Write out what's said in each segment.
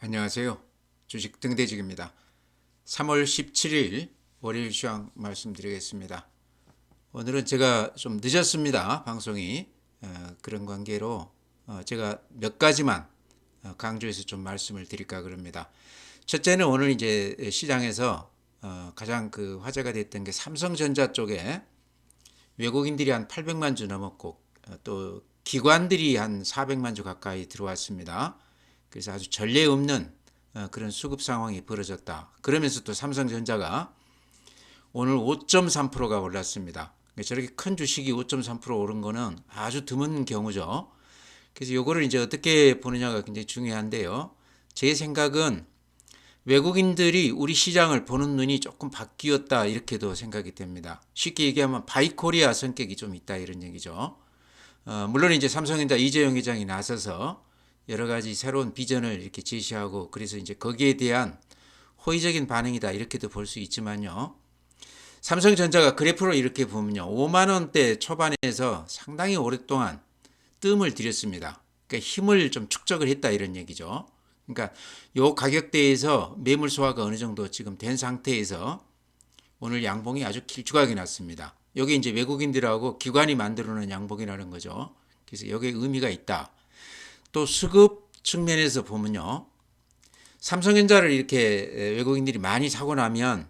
안녕하세요. 주식 등대직입니다. 3월 17일 월요일 시황 말씀드리겠습니다. 오늘은 제가 좀 늦었습니다. 방송이. 그런 관계로 제가 몇 가지만 강조해서 좀 말씀을 드릴까 그럽니다. 첫째는 오늘 이제 시장에서 가장 그 화제가 됐던 게 삼성전자 쪽에 외국인들이 한 800만 주 넘었고 또 기관들이 한 400만 주 가까이 들어왔습니다. 그래서 아주 전례 없는 그런 수급 상황이 벌어졌다. 그러면서 또 삼성전자가 오늘 5.3%가 올랐습니다. 저렇게 큰 주식이 5.3% 오른 거는 아주 드문 경우죠. 그래서 요거를 이제 어떻게 보느냐가 굉장히 중요한데요. 제 생각은 외국인들이 우리 시장을 보는 눈이 조금 바뀌었다 이렇게도 생각이 됩니다. 쉽게 얘기하면 바이코리아 성격이 좀 있다 이런 얘기죠. 물론 이제 삼성전자 이재용 회장이 나서서 여러 가지 새로운 비전을 이렇게 제시하고 그래서 이제 거기에 대한 호의적인 반응이다 이렇게도 볼 수 있지만요. 삼성전자가 그래프로 이렇게 보면요. 5만 원대 초반에서 상당히 오랫동안 뜸을 들였습니다. 그러니까 힘을 좀 축적을 했다 이런 얘기죠. 그러니까 요 가격대에서 매물 소화가 어느 정도 지금 된 상태에서 오늘 양봉이 아주 길쭉하게 났습니다. 여기 이제 외국인들하고 기관이 만들어 놓은 양봉이라는 거죠. 그래서 여기에 의미가 있다. 또 수급 측면에서 보면요. 삼성전자를 이렇게 외국인들이 많이 사고 나면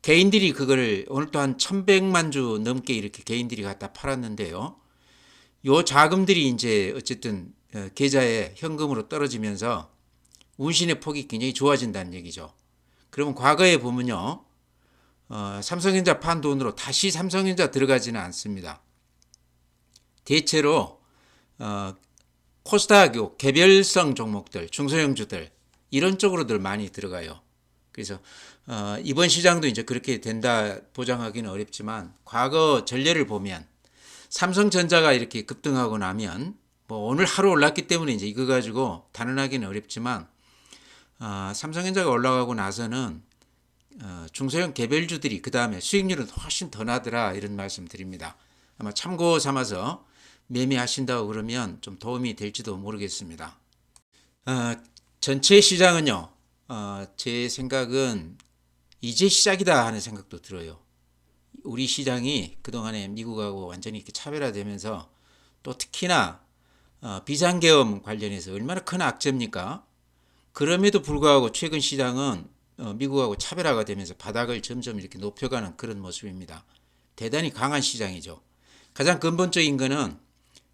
개인들이 그거를 오늘 또한 1100만 주 넘게 이렇게 개인들이 갖다 팔았는데요. 요 자금들이 이제 어쨌든 계좌에 현금으로 떨어지면서 운신의 폭이 굉장히 좋아진다는 얘기죠. 그러면 과거에 보면요. 삼성전자 판 돈으로 다시 삼성전자 들어가지는 않습니다. 대체로 코스닥 개별성 종목들, 중소형주들 이런 쪽으로들 많이 들어가요. 그래서 이번 시장도 이제 그렇게 된다 보장하기는 어렵지만 과거 전례를 보면 삼성전자가 이렇게 급등하고 나면 뭐 오늘 하루 올랐기 때문에 이제 이거 가지고 단언하기는 어렵지만 삼성전자가 올라가고 나서는 중소형 개별주들이 그 다음에 수익률은 훨씬 더 나더라 이런 말씀 드립니다. 아마 참고 삼아서 매매하신다고 그러면 좀 도움이 될지도 모르겠습니다. 전체 시장은요, 제 생각은 이제 시작이다 하는 생각도 들어요. 우리 시장이 그동안에 미국하고 완전히 이렇게 차별화되면서 또 특히나 비상계엄 관련해서 얼마나 큰 악재입니까? 그럼에도 불구하고 최근 시장은 미국하고 차별화가 되면서 바닥을 점점 이렇게 높여가는 그런 모습입니다. 대단히 강한 시장이죠. 가장 근본적인 것은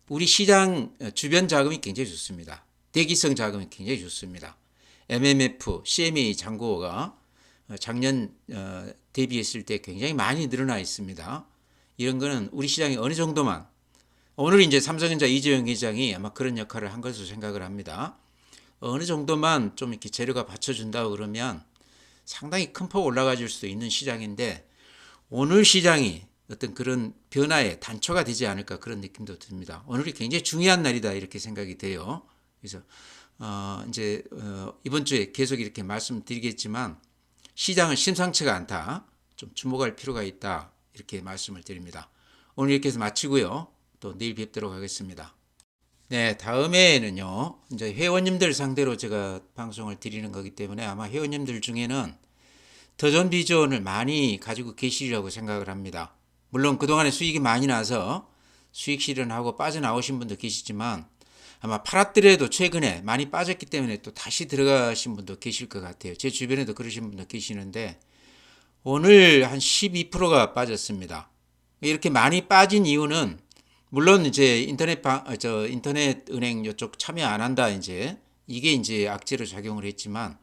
우리 시장 주변 자금이 굉장히 좋습니다. 대기성 자금이 굉장히 좋습니다. MMF, CMA 잔고가 작년 대비했을 때 굉장히 많이 늘어나 있습니다. 이런 거는 우리 시장이 어느 정도만 오늘 이제 삼성전자 이재용 회장이 아마 그런 역할을 한 것으로 생각을 합니다. 어느 정도만 좀 이렇게 재료가 받쳐준다고 그러면 상당히 큰 폭 올라가 줄 수도 있는 시장인데 오늘 시장이 어떤 그런 변화의 단초가 되지 않을까 그런 느낌도 듭니다. 오늘이 굉장히 중요한 날이다 이렇게 생각이 돼요. 그래서 이제 이번 주에 계속 이렇게 말씀드리겠지만 시장은 심상치가 않다. 좀 주목할 필요가 있다. 이렇게 말씀을 드립니다. 오늘 이렇게 해서 마치고요. 또 내일 뵙도록 하겠습니다. 네, 다음에는요. 이제 회원님들 상대로 제가 방송을 드리는 거기 때문에 아마 회원님들 중에는 더존 비전을 많이 가지고 계시리라고 생각을 합니다. 물론 그동안에 수익이 많이 나서 수익 실현하고 빠져나오신 분도 계시지만 아마 팔았더라도 최근에 많이 빠졌기 때문에 또 다시 들어가신 분도 계실 것 같아요. 제 주변에도 그러신 분도 계시는데 오늘 한 12%가 빠졌습니다. 이렇게 많이 빠진 이유는 물론 이제 인터넷 은행 이쪽 참여 안 한다 이게 이제 악재로 작용을 했지만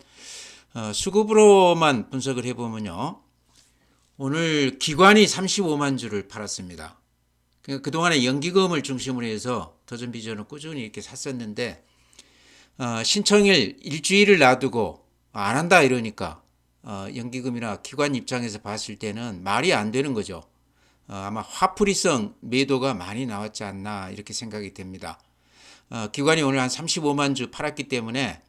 수급으로만 분석을 해보면요. 오늘 기관이 35만 주를 팔았습니다. 그러니까 그동안에 연기금을 중심으로 해서 더존비전을 꾸준히 이렇게 샀었는데 신청일 일주일을 놔두고 안 한다 이러니까 연기금이나 기관 입장에서 봤을 때는 말이 안 되는 거죠. 아마 화풀이성 매도가 많이 나왔지 않나 이렇게 생각이 됩니다. 기관이 오늘 한 35만 주 팔았기 때문에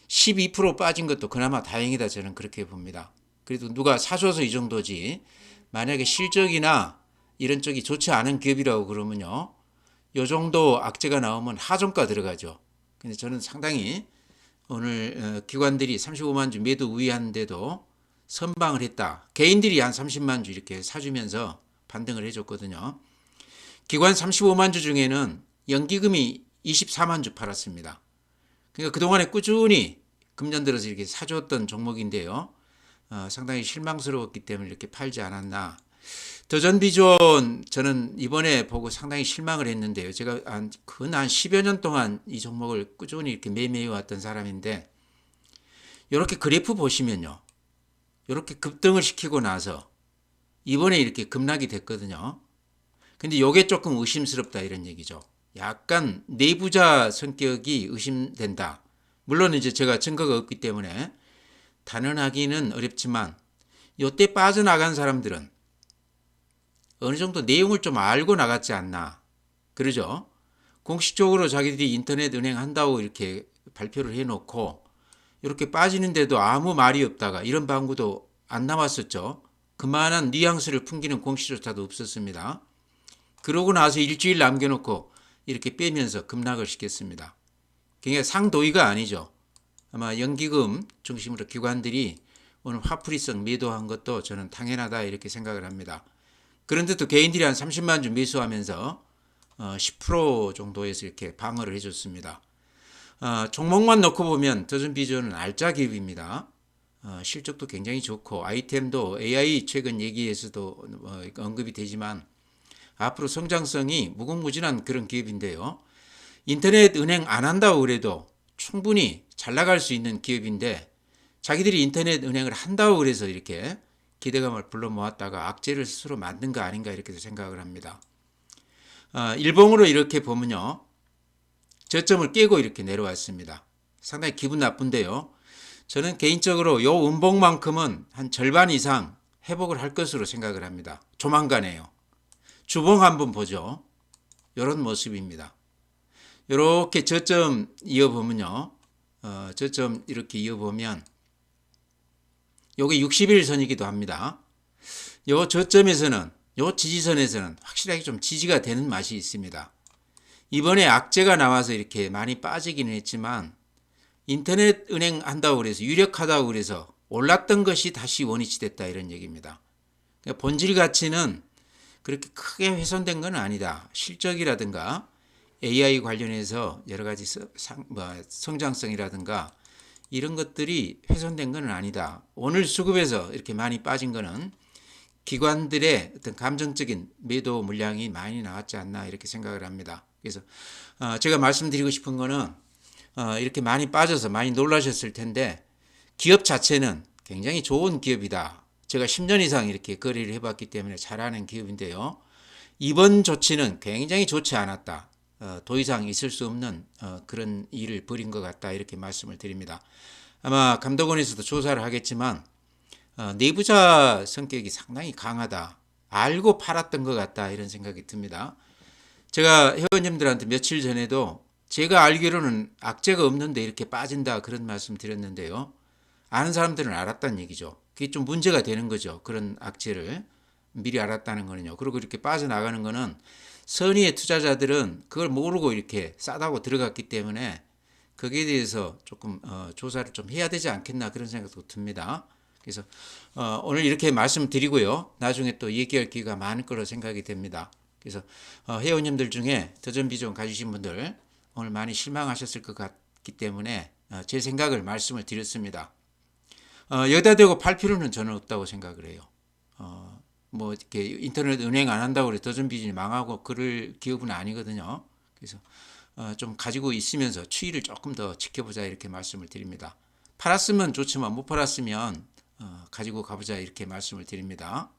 12% 빠진 것도 그나마 다행이다 저는 그렇게 봅니다. 그래도 누가 사줘서 이 정도지 만약에 실적이나 이런 쪽이 좋지 않은 기업이라고 그러면요. 요 정도 악재가 나오면 하종가 들어가죠. 근데 저는 상당히 오늘 기관들이 35만 주 매도 우위하는데도 선방을 했다. 개인들이 한 30만 주 이렇게 사주면서 반등을 해줬거든요. 기관 35만 주 중에는 연기금이 24만 주 팔았습니다. 그러니까 그동안에 꾸준히 금년 들어서 이렇게 사줬던 종목인데요. 상당히 실망스러웠기 때문에 이렇게 팔지 않았나. 더전비존 저는 이번에 보고 상당히 실망을 했는데요. 제가 한 10여 년 동안 이 종목을 꾸준히 이렇게 매매해 왔던 사람인데, 이렇게 그래프 보시면요. 이렇게 급등을 시키고 나서 이번에 이렇게 급락이 됐거든요. 근데 이게 조금 의심스럽다 이런 얘기죠. 약간 내부자 성격이 의심된다. 물론 이제 제가 증거가 없기 때문에 단언하기는 어렵지만, 이때 빠져나간 사람들은 어느 정도 내용을 좀 알고 나갔지 않나. 그러죠? 공식적으로 자기들이 인터넷 은행 한다고 이렇게 발표를 해놓고 이렇게 빠지는데도 아무 말이 없다가 이런 방구도 안 나왔었죠. 그만한 뉘앙스를 풍기는 공시조차도 없었습니다. 그러고 나서 일주일 남겨놓고 이렇게 빼면서 급락을 시켰습니다. 굉장히 상도의가 아니죠. 아마 연기금 중심으로 기관들이 오늘 화풀이성 매도한 것도 저는 당연하다 이렇게 생각을 합니다. 그런데도 개인들이 한 30만 주 매수하면서 10% 정도에서 이렇게 방어를 해줬습니다. 종목만 놓고 보면 더전비전은 알짜 기업입니다. 실적도 굉장히 좋고 아이템도 AI 최근 얘기에서도 언급이 되지만 앞으로 성장성이 무궁무진한 그런 기업인데요. 인터넷 은행 안 한다고 그래도 충분히 잘 나갈 수 있는 기업인데, 자기들이 인터넷 은행을 한다고 그래서 이렇게 기대감을 불러 모았다가 악재를 스스로 만든 거 아닌가 이렇게 생각을 합니다. 일봉으로 이렇게 보면요. 저점을 깨고 이렇게 내려왔습니다. 상당히 기분 나쁜데요. 저는 개인적으로 요 음봉만큼은 한 절반 이상 회복을 할 것으로 생각을 합니다. 조만간에요. 주봉 한번 보죠. 이런 모습입니다. 이렇게 저점 이어보면요. 저점 이렇게 이어보면 요게 60일선이기도 합니다. 요 저점에서는, 요 지지선에서는 확실하게 좀 지지가 되는 맛이 있습니다. 이번에 악재가 나와서 이렇게 많이 빠지기는 했지만 인터넷 은행 한다고 그래서 유력하다고 그래서 올랐던 것이 다시 원위치 됐다 이런 얘기입니다. 그러니까 본질 가치는 그렇게 크게 훼손된 건 아니다. 실적이라든가 AI 관련해서 여러 가지 성장성이라든가 이런 것들이 훼손된 건 아니다. 오늘 수급에서 이렇게 많이 빠진 거는 기관들의 어떤 감정적인 매도 물량이 많이 나왔지 않나 이렇게 생각을 합니다. 그래서 제가 말씀드리고 싶은 거는 이렇게 많이 빠져서 많이 놀라셨을 텐데, 기업 자체는 굉장히 좋은 기업이다. 제가 10년 이상 이렇게 거래를 해봤기 때문에 잘 아는 기업인데요. 이번 조치는 굉장히 좋지 않았다. 더 이상 있을 수 없는 그런 일을 벌인 것 같다 이렇게 말씀을 드립니다. 아마 감독원에서도 조사를 하겠지만 내부자 성격이 상당히 강하다. 알고 팔았던 것 같다 이런 생각이 듭니다. 제가 회원님들한테 며칠 전에도 제가 알기로는 악재가 없는데 이렇게 빠진다 그런 말씀 드렸는데요. 아는 사람들은 알았다는 얘기죠. 그게 좀 문제가 되는 거죠. 그런 악재를 미리 알았다는 거는요. 그리고 이렇게 빠져나가는 거는 선의의 투자자들은 그걸 모르고 이렇게 싸다고 들어갔기 때문에 거기에 대해서 조금 조사를 좀 해야 되지 않겠나 그런 생각도 듭니다. 그래서 오늘 이렇게 말씀드리고요. 나중에 또 얘기할 기회가 많을 거로 생각이 됩니다. 그래서 회원님들 중에 더전비전 가지신 분들 오늘 많이 실망하셨을 것 같기 때문에 제 생각을 말씀을 드렸습니다. 여기다 대고 팔 필요는 저는 없다고 생각을 해요. 뭐 이렇게 인터넷 은행 안 한다고 그래 더전비전이 망하고 그럴 기업은 아니거든요. 그래서 좀 가지고 있으면서 추이를 조금 더 지켜보자 이렇게 말씀을 드립니다. 팔았으면 좋지만 못 팔았으면 가지고 가보자 이렇게 말씀을 드립니다.